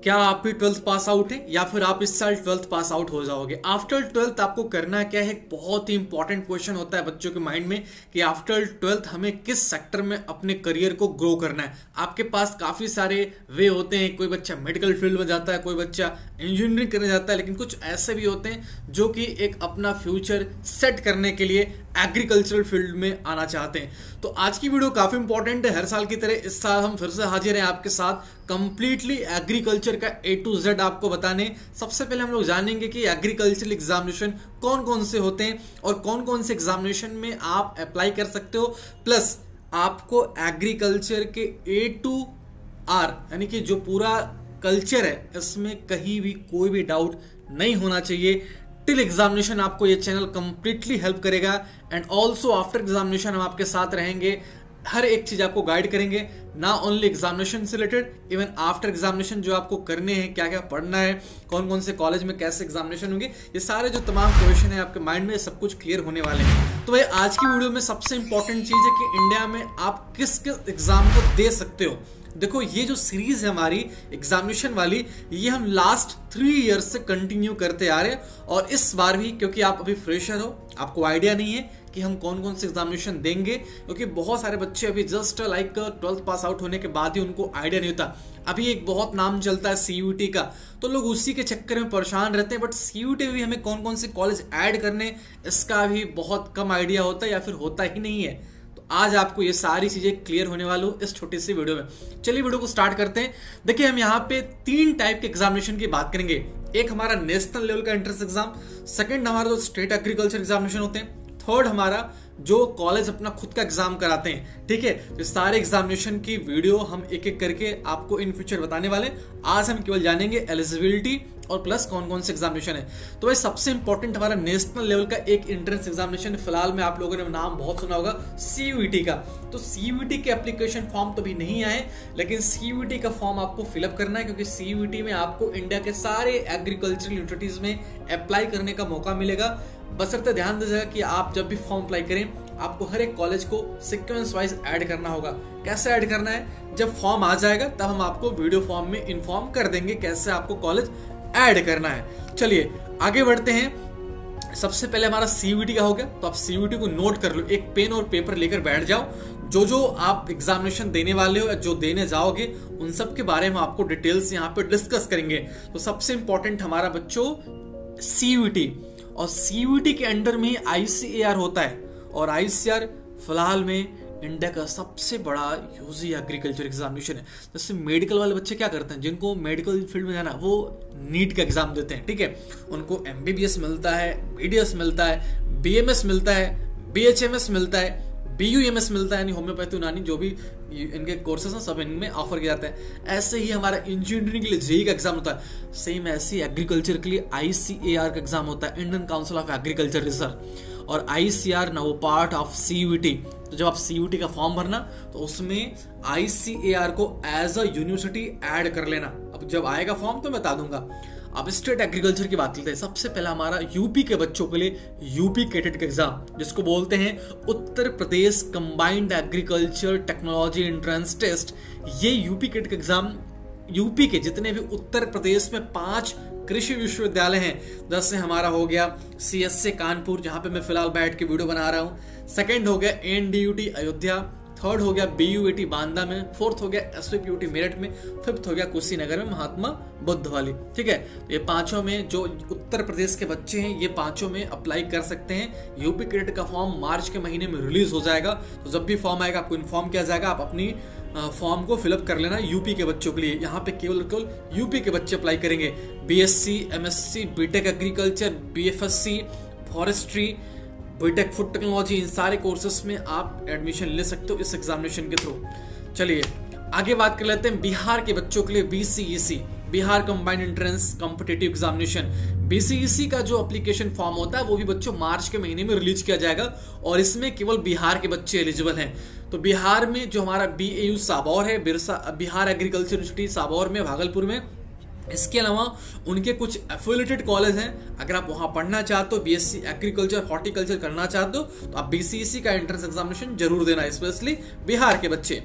क्या आप भी 12th पास आउट हैं या फिर आप इस साल 12th पास आउट हो जाओगे। आफ्टर 12th आपको करना क्या है, एक बहुत ही इंपॉर्टेंट क्वेश्चन होता है बच्चों के माइंड में कि आफ्टर 12th हमें किस सेक्टर में अपने करियर को ग्रो करना है। आपके पास काफी सारे वे होते हैं, कोई बच्चा मेडिकल फील्ड में जाता है, कोई बच्चा इंजीनियरिंग करने जाता है, लेकिन कुछ ऐसे भी होते हैं जो कि एक अपना फ्यूचर सेट करने के लिए एग्रीकल्चरल फील्ड में आना चाहते हैं। तो आज की वीडियो काफी इंपॉर्टेंट है। हर साल की तरह इस साल हम फिर से हाजिर हैं आपके साथ कंप्लीटली एग्रीकल्चर का A to Z आपको बताने। सबसे पहले हम लोग जानेंगे कि एग्रीकल्चरल एग्जामिनेशन कौन कौन से होते हैं और कौन कौन से एग्जामिनेशन में आप अप्लाई कर सकते हो, प्लस आपको एग्रीकल्चर के A to R यानी कि जो पूरा कल्चर है इसमें कहीं भी कोई भी डाउट नहीं होना चाहिए। टिल एग्जामिनेशन आपको ये चैनल कंप्लीटली हेल्प करेगा एंड ऑल्सो आफ्टर एग्जामिनेशन हम आपके साथ रहेंगे, हर एक चीज आपको गाइड करेंगे, ना ओनली एग्जामिनेशन से रिलेटेड इवन आफ्टर एग्जामिनेशन जो आपको करने हैं, क्या क्या पढ़ना है, कौन कौन से कॉलेज में कैसे एग्जामिनेशन होंगे, ये सारे जो तमाम क्वेश्चन है आपके माइंड में सब कुछ क्लियर होने वाले हैं। तो भाई आज की वीडियो में सबसे इंपॉर्टेंट चीज है कि इंडिया में आप किस किस एग्जाम को दे सकते हो। देखो ये जो सीरीज है हमारी एग्जामिनेशन वाली, ये हम लास्ट 3 ईयर्स से कंटिन्यू करते आ रहे हैं और इस बार भी क्योंकि आप अभी फ्रेशर हो, आपको आइडिया नहीं है कि हम कौन कौन से एग्जामिनेशन देंगे, क्योंकि बहुत सारे बच्चे अभी just like 12th pass out होने के बाद ही उनको आइडिया नहीं होता। अभी एक बहुत नाम चलता है CUET का, तो लोग उसी के चक्कर में परेशान रहते हैं, बट CUET में भी हमें कौन कौन से कॉलेज ऐड करने इसका भी बहुत कम आइडिया होता है या फिर होता ही नहीं है। आज आपको ये सारी चीजें क्लियर होने वाली हो इस छोटी सी वीडियो में। चलिए वीडियो को स्टार्ट करते हैं। देखिए हम यहाँ पे 3 टाइप के एग्जामिनेशन की बात करेंगे। एक हमारा नेशनल लेवल का एंट्रेंस एग्जाम, सेकंड हमारा जो स्टेट एग्रीकल्चर एग्जामिनेशन होते हैं, थर्ड हमारा जो कॉलेज अपना खुद का एग्जाम कराते हैं। ठीक है, तो सारे एग्जामिनेशन की वीडियो हम एक एक करके आपको इन फ्यूचर बताने वाले। आज हम केवल जानेंगे एलिजिबिलिटी और प्लस कौन कौन से एग्जामिनेशन है। तो भाई सबसे इंपॉर्टेंट हमारा नेशनल लेवल का एक एंट्रेंस एग्जामिनेशन, फिलहाल में आप लोगों ने नाम बहुत सुना होगा CUET का। तो CUET के एप्लीकेशन फॉर्म तो भी नहीं आए, लेकिन CUET का फॉर्म आपको फिलअप करना है, क्योंकि CUET में आपको इंडिया के सारे एग्रीकल्चरल यूनिवर्सिटीज में अप्लाई करने का मौका मिलेगा। बशर्ते ध्यान दीजिएगा कि आप जब भी फॉर्म अप्लाई करें आपको हर एक कॉलेज को सीक्वेंस वाइज ऐड करना होगा। कैसे ऐड करना है, जब फॉर्म आ जाएगा तब हम आपको वीडियो फॉर्म में इन्फॉर्म कर देंगे कैसे आपको कॉलेज ऐड करना है। चलिए आगे बढ़ते हैं। सबसे पहले हमारा CUET का हो गया, तो आप CUET को नोट कर लो, एक पेन और पेपर लेकर बैठ जाओ। जो जो आप एग्जामिनेशन देने वाले हो या जो देने जाओगे उन सब के बारे में आपको डिटेल्स यहाँ पे डिस्कस करेंगे। तो सबसे इंपॉर्टेंट हमारा बच्चों CUET, और CUET के अंडर में ICAR होता है, और ICAR फिलहाल में इंडिया का सबसे बड़ा यूजी एग्रीकल्चर एग्जामिनेशन है। जैसे मेडिकल वाले बच्चे क्या करते हैं, जिनको मेडिकल फील्ड में जाना वो नीट का एग्जाम देते हैं। ठीक है, उनको MBBS मिलता है, BDS मिलता है, BMS मिलता है, BHMS मिलता है, BUMS मिलता है, यानी होम्योपैथी यूनानी जो भी इनके कोर्सेस हैं सब इनमें ऑफर किया जाता है। ऐसे ही हमारा इंजीनियरिंग के लिए JEE का एग्जाम होता है, सेम ऐसे ही एग्रीकल्चर के लिए ICAR का एग्जाम होता है, Indian council of agriculture research, और ICAR ना वो पार्ट ऑफ CUET। तो जब आप CUET का फॉर्म भरना तो उसमें ICAR को एज अ यूनिवर्सिटी ऐड कर लेना। अब जब आएगा फॉर्म तो बता दूंगा। अब स्टेट एग्रीकल्चर की बात करते हैं। सबसे पहला हमारा यूपी के बच्चों के लिए यूपी कैडेट का एग्जाम, जिसको बोलते हैं Uttar Pradesh combined agriculture technology entrance test. ये यूपी कैडेट का एग्जाम यूपी के जितने भी उत्तर प्रदेश में 5 कृषि विश्वविद्यालय हैं, जैसे हमारा हो गया CSA कानपुर, जहां पे मैं फिलहाल बैठ के वीडियो बना रहा हूं, सेकंड हो गया NDUT अयोध्या, थर्ड हो गया BUAT बांदा में, फोर्थ हो गया SVPUT मेरठ में, फिफ्थ हो गया कुशीनगर में महात्मा बुद्ध वाली। ठीक है, ये पांचों में जो उत्तर प्रदेश के बच्चे हैं ये पांचों में अप्लाई कर सकते हैं। यूपी कैडेट का फॉर्म मार्च के महीने में रिलीज हो जाएगा, तो जब भी फॉर्म आएगा आपको इन्फॉर्म किया जाएगा, आप अपनी फॉर्म को फिलअप कर लेना यूपी के बच्चों के लिए। यहाँ पे केवल यूपी के बच्चे अप्लाई करेंगे। BSc, MSc, BTech agriculture, BFSc, forestry, BTech food technology, इन सारे कोर्सेस में आप एडमिशन ले सकते हो इस एग्जामिनेशन के थ्रू। चलिए आगे बात कर लेते हैं बिहार के बच्चों के लिए BCEC, Bihar combined entrance competitive examination. BCEC का जो एप्लीकेशन फॉर्म होता है वो भी बच्चों मार्च के महीने में रिलीज किया जाएगा, और इसमें केवल बिहार के बच्चे एलिजिबल हैं। तो बिहार में जो हमारा BAU साबौर है, बिहार एग्रीकल्चर यूनिवर्सिटी साबौर में, भागलपुर में, इसके अलावा उनके कुछ एफिलिएटेड कॉलेज हैं। अगर आप वहां पढ़ना चाहते हो, BSc एग्रीकल्चर हॉर्टिकल्चर करना चाहते हो, तो आप BCEC का एंट्रेंस एग्जामिनेशन जरूर देना, स्पेशली बिहार के बच्चे।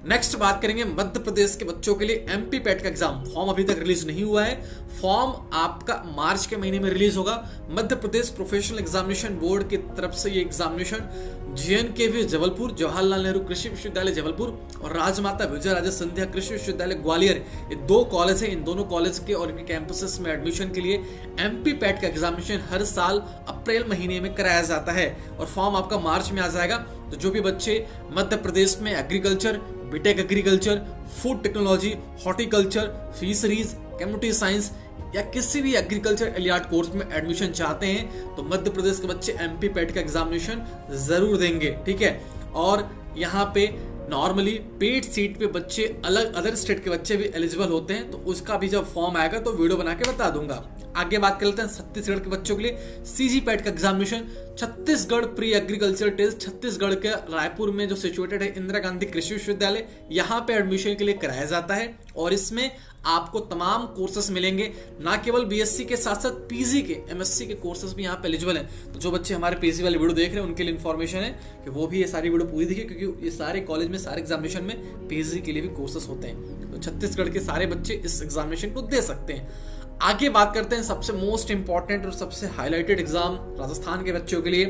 नेक्स्ट बात करेंगे मध्य प्रदेश के बच्चों के लिए एमपी पेट का एग्जाम। फॉर्म अभी तक रिलीज नहीं हुआ है, फॉर्म आपका मार्च के महीने में रिलीज होगा। Madhya Pradesh professional examination board की तरफ से ये एग्जामिनेशन JNKV जबलपुर, जवाहरलाल नेहरू कृषि विश्वविद्यालय जबलपुर और राजमाता विजयराजे सिंधिया कृषि विश्वविद्यालय ग्वालियर, ये 2 कॉलेज हैं। इन दोनों कॉलेज के और इनके कैंपसेस में एडमिशन के लिए एमपी पेट का एग्जामिनेशन हर साल अप्रैल महीने में कराया जाता है और फॉर्म आपका मार्च में आ जाएगा। तो जो भी बच्चे मध्य प्रदेश में agriculture, BTech agriculture, food technology, horticulture, fisheries, community science या किसी भी एग्रीकल्चर एलियाड कोर्स में एडमिशन चाहते हैं तो मध्य प्रदेश के बच्चे एमपी पेट का एग्जामिनेशन जरूर देंगे, ठीक है। और यहाँ पे नॉर्मली पेड सीट पे बच्चे अलग अदर स्टेट के बच्चे भी एलिजिबल होते हैं, तो उसका भी जब फॉर्म आएगा तो वीडियो बना के बता दूंगा। आगे बात कर लेते हैं छत्तीसगढ़ के बच्चों के लिए सीजी पेट का examination. Chhattisgarh pre agriculture test Chhattisgarh के रायपुर में जो सिचुएटेड है इंदिरा गांधी कृषि विश्वविद्यालय, यहाँ पे एडमिशन के लिए कराया जाता है और इसमें आपको तमाम कोर्सेस मिलेंगे, ना केवल बीएससी के साथ साथ पीजी के, एमएससी के कोर्सेस भी यहाँ पे एलिजिबल हैं। तो जो बच्चे हमारे पीजी वाली वीडियो देख रहे हैं उनके लिए इन्फॉर्मेशन है कि वो भी ये सारी वीडियो पूरी देखिए, क्योंकि ये सारे कॉलेज में सारे एग्जामिनेशन में पीजी के लिए भी कोर्सेस होते हैं। तो छत्तीसगढ़ के सारे बच्चे इस एग्जामिनेशन को दे सकते हैं। आगे बात करते हैं सबसे मोस्ट इंपॉर्टेंट और सबसे हाईलाइटेड एग्जाम राजस्थान के बच्चों के लिए,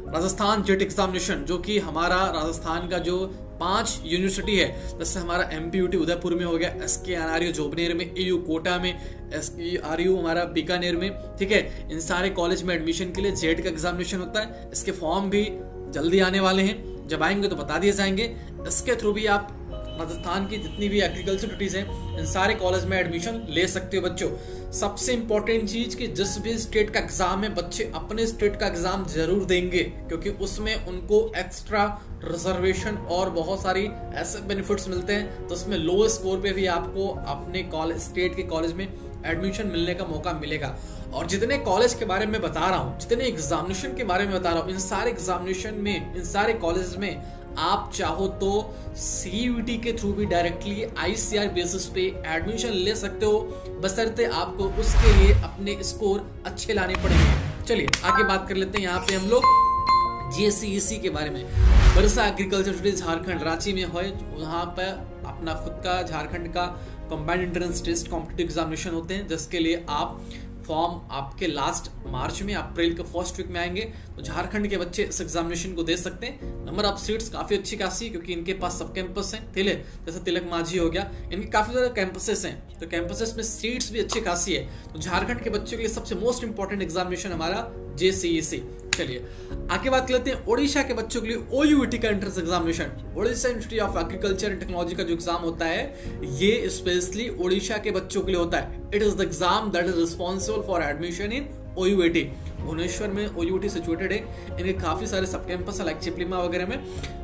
राजस्थान जेट एग्जामिनेशन, जो कि हमारा राजस्थान का जो 5 यूनिवर्सिटी है, जैसे हमारा MPUT उदयपुर में हो गया, SKNRU जोबनेर में, AU कोटा में, SERU हमारा बीकानेर में, ठीक है। इन सारे कॉलेज में एडमिशन के लिए जेट का एग्जामिनेशन होता है। इसके फॉर्म भी जल्दी आने वाले हैं, जब आएंगे तो बता दिए जाएंगे। इसके थ्रू भी आप राजस्थान की जितनी भी एग्रीकल्चर यूनिवर्सिटीज हैं इन सारे कॉलेज में एडमिशन ले सकते हो बच्चों। सबसे इंपॉर्टेंट चीज कि जिस भी स्टेट का एग्जाम है बच्चे अपने स्टेट का एग्जाम जरूर देंगे, क्योंकि उसमें उनको एक्स्ट्रा रिजर्वेशन और बहुत सारी ऐसे बेनिफिट्स मिलते हैं। तो उसमें लो स्कोर पे भी आपको अपने कॉलेज स्टेट के कॉलेज में एडमिशन मिलने का मौका मिलेगा। और जितने कॉलेज के बारे में बता रहा हूँ, जितने एग्जामिनेशन के बारे में बता रहा हूँ, इन सारे एग्जामिनेशन में, इन सारे कॉलेज में आप चाहो तो CUET के थ्रू भी डायरेक्टली ICR बेसिस पे एडमिशन ले सकते हो, बशर्ते आपको उसके लिए अपने स्कोर अच्छे लाने पड़ेंगे। चलिए आगे बात कर लेते हैं। यहाँ पे हम लोग JCEC के बारे में, बरसा एग्रीकल्चर यूनिवर्सिटी झारखंड रांची में है, वहाँ पर अपना खुद का झारखंड का combined entrance test competitive examination होते हैं, जिसके लिए आप फॉर्म आपके लास्ट मार्च में, अप्रैल के फर्स्ट वीक में आएंगे। तो झारखंड के बच्चे इस एग्जामिनेशन को दे सकते हैं। नंबर ऑफ सीट्स काफी अच्छी खासी, क्योंकि इनके पास सब कैंपस हैं, ठीक है। जैसे तिलक मांझी हो गया, इनके काफी ज्यादा कैंपसेस हैं, तो कैंपसेस में सीट्स भी अच्छी खासी है। तो झारखंड के बच्चों के लिए सबसे मोस्ट इंपॉर्टेंट एग्जामिनेशन हमारा JCEC। चलिए आगे बात कर लेते हैं ओडिशा के बच्चों के लिए OUET का entrance examination. Odisha institute of agriculture and technology का जो एग्जाम होता है ये स्पेशली ओडिशा के बच्चों के लिए होता है। It is the exam that is responsible for admission in OUET। Bhubaneswar में OUET सिचुएटेड है, इनके काफी सारे सब कैंपस है लाइक चिपलिमा वगैरह में।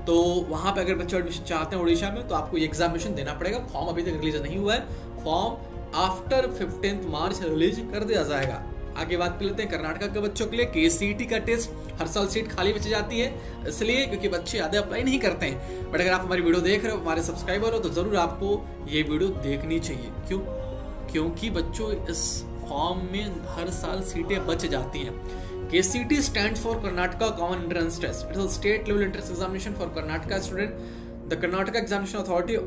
तो वहां पे अगर बच्चे एडमिशन चाहते हैं ओडिशा में तो आपको ये एग्जामिनेशन देना पड़ेगा। फॉर्म अभी तक रिलीज नहीं हुआ है, फॉर्म आफ्टर 15 मार्च रिलीज कर दिया जाएगा। आगे बात कर लेते हैं कर्नाटक के बच्चों के लिए KCET का टेस्ट। हर साल सीट खाली बची जाती है, इसलिए क्योंकि बच्चे ज्यादा अप्लाई नहीं करते हैं। बट अगर आप हमारी वीडियो देख रहे हो, हमारे सब्सक्राइबर हो, तो जरूर आपको ये वीडियो देखनी चाहिए। क्यों? क्योंकि बच्चों इस फॉर्म में हर साल सीटें बच जाती हैं। KCET stands for Karnataka Common Entrance Test. It is a state level entrance examination for Karnataka student. The Karnataka Examination Authority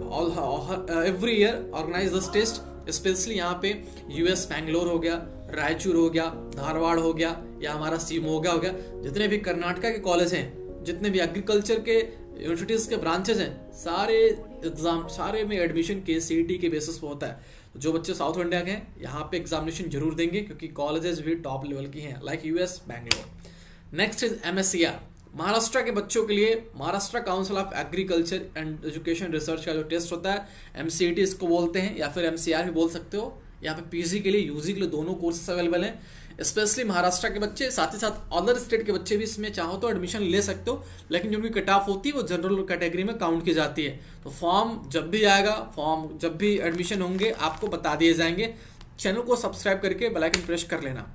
every year organize this test. Specially यहाँ पे US बैंगलोर हो गया, रायचूर हो गया, धारवाड़ हो गया, या हमारा शिवमोगा हो गया, जितने भी कर्नाटका के कॉलेज हैं, जितने भी एग्रीकल्चर के यूनिवर्सिटीज के ब्रांचेस हैं, सारे एग्जाम सारे में एडमिशन KCET के बेसिस पे होता है। तो जो बच्चे साउथ इंडिया के हैं यहाँ पे एग्जामिनेशन जरूर देंगे, क्योंकि कॉलेजेस भी टॉप लेवल की हैं like US Bangalore. Next is MSCR। Maharashtra के बच्चों के लिए Maharashtra council of agriculture and education research का जो टेस्ट होता है, MCET इसको बोलते हैं, या फिर MCR भी बोल सकते हो। यहाँ पे PG के लिए, UG के लिए दोनों कोर्सेस अवेलेबल हैं। स्पेशली महाराष्ट्र के बच्चे, साथ ही साथ अदर स्टेट के बच्चे भी इसमें चाहो तो एडमिशन ले सकते हो, लेकिन जो उनकी कट ऑफ होती है वो जनरल कैटेगरी में काउंट की जाती है। तो फॉर्म जब भी आएगा, फॉर्म जब भी एडमिशन होंगे आपको बता दिए जाएंगे। चैनल को सब्सक्राइब करके बेल आइकन प्रेस कर लेना।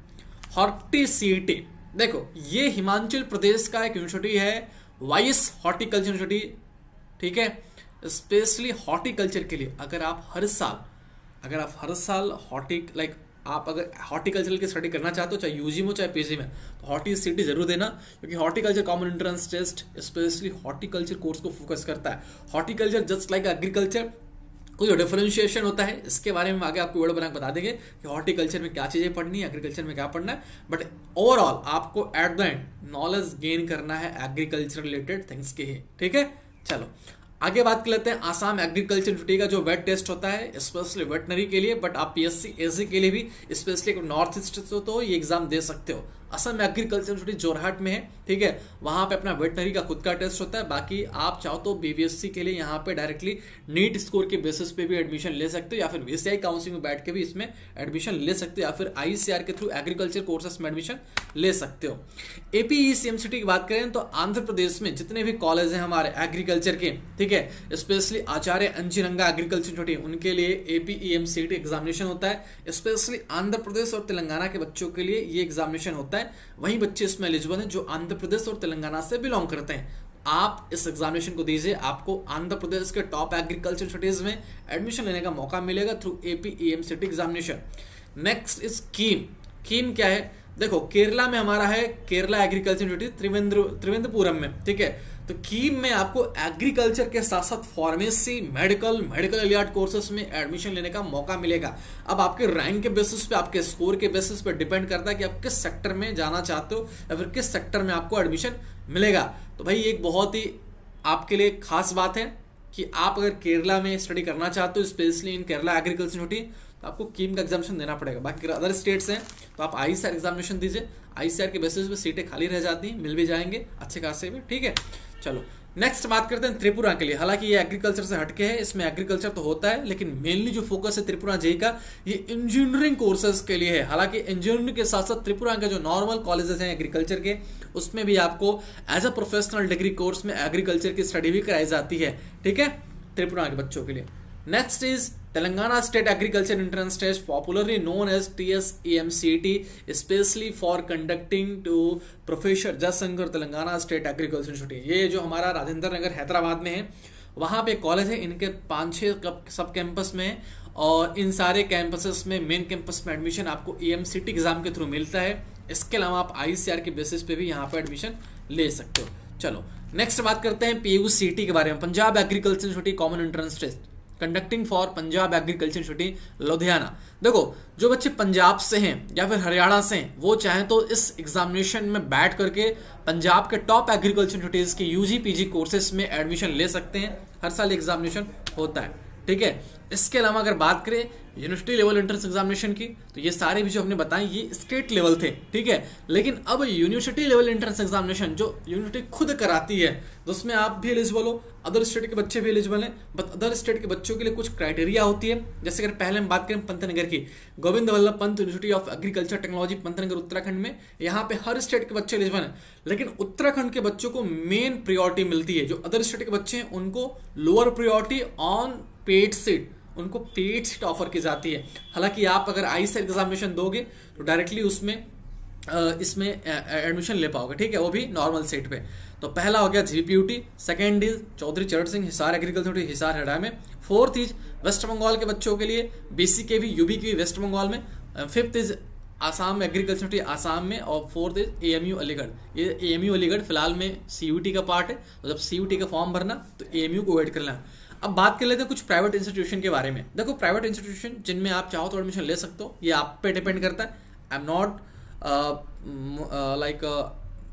HORTICET, देखो ये हिमाचल प्रदेश का एक यूनिवर्सिटी है, वाइस हॉर्टिकल्चर यूनिवर्सिटी, ठीक है। स्पेशली हॉर्टिकल्चर के लिए अगर आप हर साल आप अगर हॉर्टिकल्चर की स्टडी करना चाहते हो, चाहे यूजी में चाहे पीजी में, तो हॉर्टी सीटी जरूर देना, क्योंकि horticulture common entrance test specially horticulture course को फोकस करता है। हॉर्टिकल्चर जस्ट लाइक एग्रीकल्चर, कोई डिफरेंशिएशन होता है, इसके बारे में आगे आपको वीडियो बना बता देंगे कि हॉर्टिकल्चर में क्या चीजें पढ़नी है, एग्रीकल्चर में क्या पढ़ना है। बट ओवरऑल आपको at the end knowledge gain करना है एग्रीकल्चर रिलेटेड थिंग्स के ही, ठीक है। चलो आगे बात कर लेते हैं आसाम एग्रीकल्चर यूनिवर्सिटी का जो वेट टेस्ट होता है स्पेशली वेटनरी के लिए, बट आप पीएससी एसी के लिए भी स्पेशली नॉर्थ ईस्ट से तो ये एग्जाम दे सकते हो। असम एग्रीकल्चर यूनिवर्सिटी जोरहाट में है, ठीक है, वहां पे अपना वेटनरी का खुद का टेस्ट होता है। बाकी आप चाहो तो बीबीएससी के लिए यहाँ पे डायरेक्टली नीट स्कोर के बेसिस पे भी एडमिशन ले सकते हो, या फिर वीसीआई काउंसिलिंग में बैठ के भी इसमें एडमिशन ले सकते हो, या फिर आईसीआर के थ्रू एग्रीकल्चर कोर्सेस में एडमिशन ले सकते हो। एपीईसीएमसीटी की बात करें तो आंध्र प्रदेश में जितने भी कॉलेज हैं हमारे एग्रीकल्चर के, ठीक है, स्पेशली आचार्य अंजीरंगा एग्रीकल्चर यूनिवर्सिटी, उनके लिए एपीईएमसीटी एग्जामिनेशन होता है। स्पेशली आंध्र प्रदेश और तेलंगाना के बच्चों के लिए ये एग्जामिनेशन होता है। वही बच्चे इसमें एलिजिबल हैं जो आंध्र प्रदेश और तेलंगाना से बिलोंग करते हैं। आप इस एग्जामिनेशन को दीजिए, आपको आंध्र प्रदेश के टॉप एग्रीकल्चर यूनिवर्सिटीज में एडमिशन लेने का मौका मिलेगा through AP EAMCET examination. Next is KEAM. KEAM क्या है? देखो केरला में हमारा है केरला एग्रीकल्चर यूनिवर्सिटी त्रिवेंद्रपुरम में, ठीक है। तो कीम में आपको एग्रीकल्चर के साथ साथ फार्मेसी, मेडिकल एलियाड कोर्सेस में एडमिशन लेने का मौका मिलेगा। अब आपके रैंक के बेसिस पे, आपके स्कोर के बेसिस पे डिपेंड करता है कि आप किस सेक्टर में जाना चाहते हो या फिर किस सेक्टर में आपको एडमिशन मिलेगा। तो भाई एक बहुत ही आपके लिए खास बात है कि आप अगर केरला में स्टडी करना चाहते हो, specially in Kerala agriculture university, तो आपको कीम का एग्जामिनेशन देना पड़ेगा। बाकी अदर स्टेट्स हैं तो आप आईसीआर एग्जामिनेशन दीजिए, आईसीआर के बेसिस पे सीटें खाली रह जाती हैं, मिल भी जाएंगे अच्छे खासे भी, ठीक है। चलो नेक्स्ट बात करते हैं त्रिपुरा के लिए। हालांकि ये एग्रीकल्चर से हटके है, इसमें एग्रीकल्चर तो होता है लेकिन मेनली जो फोकस है त्रिपुरा जेई का ये इंजीनियरिंग कोर्सेज के लिए है। हालांकि इंजीनियरिंग के साथ साथ त्रिपुरा के जो नॉर्मल कॉलेजेस हैं एग्रीकल्चर के, उसमें भी आपको as a professional degree course में एग्रीकल्चर की स्टडी भी कराई जाती है, ठीक है, त्रिपुरा के बच्चों के लिए। Next is Telangana state agriculture entrance test, popularly known as TSEMCT, specially for conducting to professor Jayashankar Telangana state agriculture university. ये जो हमारा राजेंद्र नगर हैदराबाद में है, वहाँ पे कॉलेज है, इनके 5-6 सब कैंपस में है, और इन सारे कैंपसेस में मेन कैंपस में एडमिशन आपको EMCT एग्जाम के थ्रू मिलता है। इसके अलावा आप ICR के बेसिस पे भी यहाँ पे एडमिशन ले सकते हो। चलो नेक्स्ट बात करते हैं PUCT के बारे में, Punjab agriculture university common entrance test conducting for Punjab agriculture university Ludhiana. देखो जो बच्चे पंजाब से हैं या फिर हरियाणा से हैं, वो चाहें तो इस एग्जामिनेशन में बैठ करके पंजाब के टॉप एग्रीकल्चर यूनिवर्सिटीज के UG PG कोर्सेज में एडमिशन ले सकते हैं। हर साल एग्जामिनेशन होता है, ठीक है। इसके अलावा अगर बात करें यूनिवर्सिटी लेवल एंट्रेंस एग्जामिनेशन की, तो ये सारे भी जो हमने बताए ये स्टेट लेवल थे, ठीक है। लेकिन अब यूनिवर्सिटी लेवल एंट्रेंस एग्जामिनेशन जो यूनिवर्सिटी खुद कराती है, तो उसमें आप भी एलिजिबल हो, अदर स्टेट के बच्चे भी एलिजिबल हैं। बट अदर स्टेट के बच्चों के लिए कुछ क्राइटेरिया होती है। जैसे अगर पहले हम बात करें पंतनगर की, Govind Vallabh Pant university of agriculture technology Pantnagar Uttarakhand में, यहाँ पे हर स्टेट के बच्चे एलिजिबल हैं। लेकिन उत्तराखंड के बच्चों को मेन प्रियोरिटी मिलती है, जो अदर स्टेट के बच्चे हैं उनको lower priority on paid seat, उनको पेड सीट ऑफर की जाती है। हालांकि आप अगर ICAR एग्जामिनेशन दोगे तो डायरेक्टली उसमें इसमें एडमिशन ले पाओगे, ठीक है, वो भी नॉर्मल सीट पे। तो पहला हो गया GPUT, सेकंड इज चौधरी चरण सिंह हिसार एग्रीकल्चर हिसार हरियाणा में, फोर्थ इज वेस्ट बंगाल के बच्चों के लिए BCKV UB वेस्ट बंगाल में, fifth is Assam agriculture Assam में, और फोर्थ इज AMU अलीगढ़। ये AMU अलीगढ़ फिलहाल में CUT का पार्ट है, तो जब CUT का फॉर्म भरना तो AMU को वेट करना। अब बात कर लेते हैं कुछ प्राइवेट इंस्टीट्यूशन के बारे में। देखो प्राइवेट इंस्टीट्यूशन जिनमें आप चाहो तो एडमिशन ले सकते हो, ये आप पे डिपेंड करता है। I am not like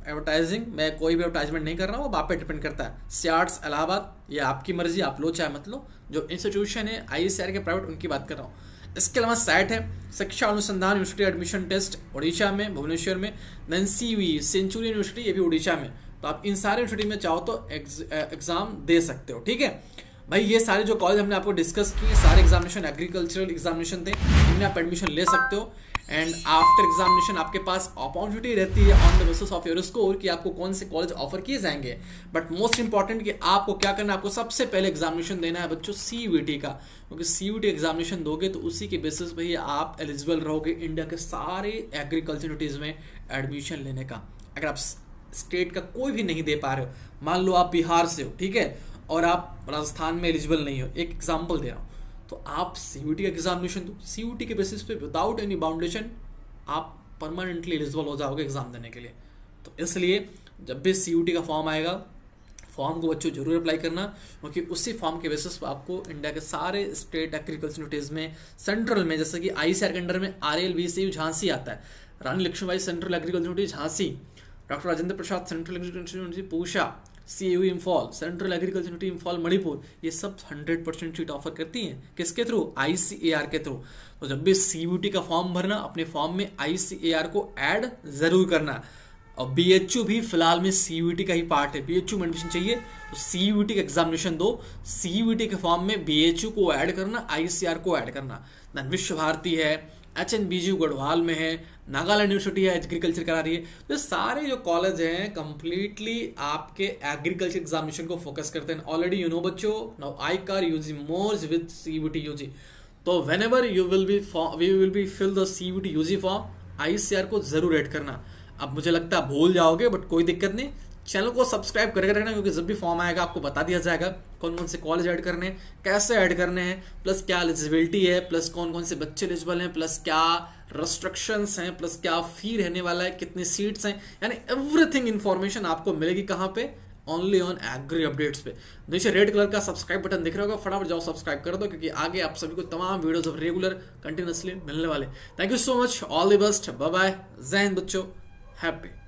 advertising, मैं कोई भी एडवर्टाइजमेंट नहीं कर रहा हूँ, अब आप पे डिपेंड करता है। SIARTS इलाहाबाद, ये आपकी मर्जी, आप लो चाहे मत लो। जो इंस्टीट्यूशन है ICAR के प्राइवेट, उनकी बात कर रहा हूँ। इसके अलावा SAT है, शिक्षा अनुसंधान यूनिवर्सिटी एडमिशन टेस्ट उड़ीसा में, भुवनेश्वर में, देन CUE सेंचुरी यूनिवर्सिटी, ये भी उड़ीसा में। तो आप इन सारे यूनिवर्सिटी में चाहो तो एग्जाम दे सकते हो, ठीक है भाई। ये सारे जो कॉलेज हमने आपको डिस्कस किए, सारे एग्जामिनेशन एग्रीकल्चरल एग्जामिनेशन थे, इनमें आप एडमिशन ले सकते हो। एंड आफ्टर एग्जामिनेशन आपके पास अपॉर्चुनिटी रहती है on the basis of your score कि आपको कौन से कॉलेज ऑफर किए जाएंगे। बट मोस्ट इंपॉर्टेंट कि आपको क्या करना है, आपको सबसे पहले एग्जामिनेशन देना है बच्चों CUT का, क्योंकि CUT एग्जामिनेशन दोगे तो उसी के बेसिस पे ही आप एलिजिबल रहोगे इंडिया के सारे एग्रीकल्चर यूनिवर्सिटीज में एडमिशन लेने का। अगर आप स्टेट का कोई भी नहीं दे पा रहे हो, मान लो आप बिहार से हो, ठीक है, और आप राजस्थान में एलिजिबल नहीं हो, एक एग्जाम्पल दे रहा हूँ, तो आप सीयूटी का एग्जामिनेशन दो, सीयूटी के बेसिस पे विदाउट एनी बाउंडेशन आप परमानेंटली एलिजिबल हो जाओगे एग्जाम देने के लिए। तो इसलिए जब भी सीयूटी का फॉर्म आएगा, फॉर्म को बच्चों जरूर अप्लाई करना, क्योंकि उसी फॉर्म के बेसिस पर आपको इंडिया के सारे स्टेट एग्रीकल्चर यूनिवर्सिटीज में, सेंट्रल में, जैसे कि आईसीआर के अंडर में RLVCU झांसी आता है, Rani Lakshmibai central agriculture university Jhansi, doctor Rajendra Prasad central agriculture university Pusa, CAU Imphal, central agriculture university Imphal Manipur, ये सब 100% सीट ऑफर करती हैं। किसके थ्रू? ICAR के थ्रू। तो जब भी CUT का फॉर्म भरना, अपने फॉर्म में ICAR को ऐड जरूर करना। और BHU भी फिलहाल में CUT का ही पार्ट है, BHU में एडमिशन चाहिए तो CUT का एग्जामिनेशन दो, CUT के फॉर्म में BHU को ऐड करना, ICAR को ऐड करना। देन विश्व भारती है, HNBGU गढ़वाल में है, नागालैंड यूनिवर्सिटी है एग्रीकल्चर करा रही है। तो सारे जो कॉलेज हैं कंप्लीटली आपके एग्रीकल्चर एग्जामिनेशन को फोकस करते हैं। ऑलरेडी यू नो बच्चों, now ICAR UG merges with CUT UG। तो whenever you will be fill the CUT UG form, ICAR को जरूर ऐड करना। अब मुझे लगता है भूल जाओगे, बट कोई दिक्कत नहीं, चैनल को सब्सक्राइब करके रखना, क्योंकि जब भी फॉर्म आएगा आपको बता दिया जाएगा कौन कौन से कॉलेज ऐड करने हैं, कैसे ऐड करने हैं, प्लस क्या एलिजिबिलिटी है, प्लस कौन कौन से बच्चे एलिजिबल हैं, प्लस क्या रेस्ट्रिक्शंस हैं, प्लस क्या फी रहने वाला है, कितनी सीट्स हैं, यानी एवरीथिंग इन्फॉर्मेशन आपको मिलेगी कहाँ पे? ओनली ऑन एग्री अपडेट्स पे। नीचे रेड कलर का सब्सक्राइब बटन दिख रहा होगा, फटाफट जाओ सब्सक्राइब कर दो, क्योंकि आगे आप सभी को तमाम वीडियोस रेगुलर कंटिन्यूसली मिलने वाले। Thank you so much, all the best, bye bye, जय हिंद बच्चों, हैप्पी।